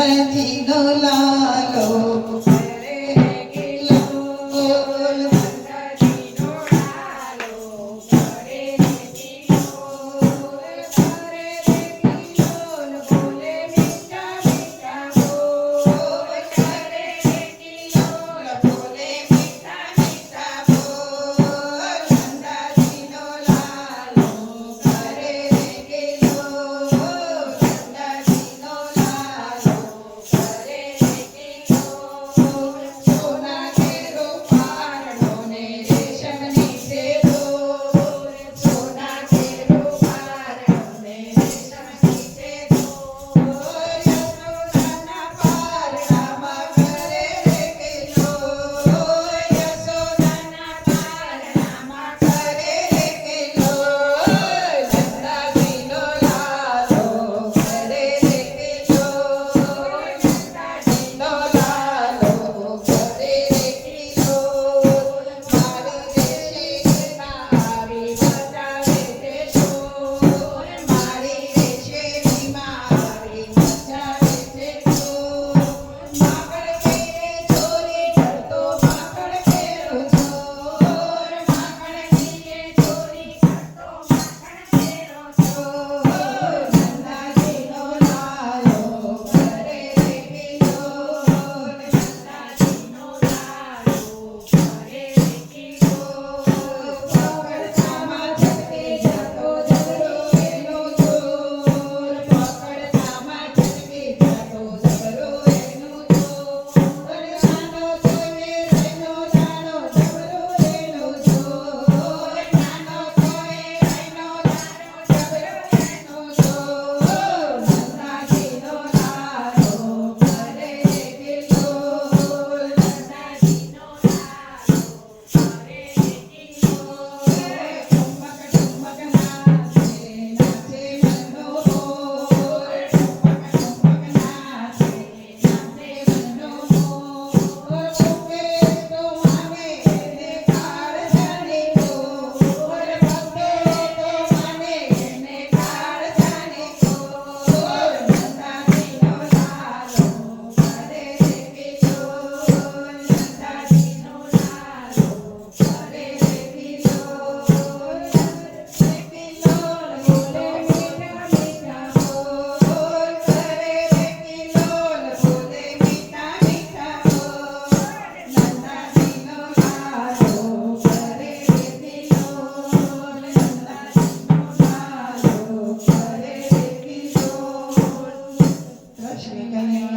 નંદજીનો લાલો કરે કિલોલ નંદજીનો લાલો કરે કિલોલ કરે કિલોલ બોલે મીઠા મીઠા બોલ કરે કિલોલ બોલે મીઠા મીઠા બોલ નંદજીનો લાલો કરે કિલોલ નંદજીનો લાલો કરે કિલોલ સોના કેરો પારણો ને રેશમની સેદોર સોના કેરો પારણો ને રેશમની સેદોર યશોદાના પારણામાં કરે કિલોલ યશોદાના પારણામાં કરે કિલોલ નંદજીનો લાલો કરે કિલોલ નંદજીનો લાલો કરે કિલોલ મારી રેશેરીમાં આવી બજાવે છે ઢોલ મારી રેશેરીમાં આવી બજાવે છે ઢોલ માકડ કેરે ચોરી કરતો માકડ કેરો ચોર માકડ કેરે ચોરી કરતો માકડ કેરો ચોર નંદજીનો લાલો કરે કિલોલ નંદજીનો લાલો કરે કિલોલ પકડતામાં છટકી જતો જબરો એનો ચોર પકડતામાં છટકી જતો જબરો એનો ચોર નાનો તોય રહેનો જાણો જબરો એનો ચોર નાનો તોય રહેનો જાણો જબરો એનો ચોર નંદજીનો લાલો કરે કિલોલ નંદજીનો લાલો કરે કિલોલ ઠુમક ઠુમક નાચે નાચે મનનો મોર ઠુમક ઠુમક નાચે નાચે મનનો મોર ફૂકે તો માને એને કાળજાની કોર ફૂકે તો માને એને કાળજાની કોર નંદજીનો લાલો કરે કિલોલ નંદજીનો લાલો કરે કિલોલ કિલોલ બોલે મીઠા મીઠા બોલ કરે કિલોલ બોલે મીઠા મીઠા બોલ નંદજીનો લાલો કરે કિલોલ નંદજીનો લાલો કરે કિલોલ કૃષ્ણ કનૈયા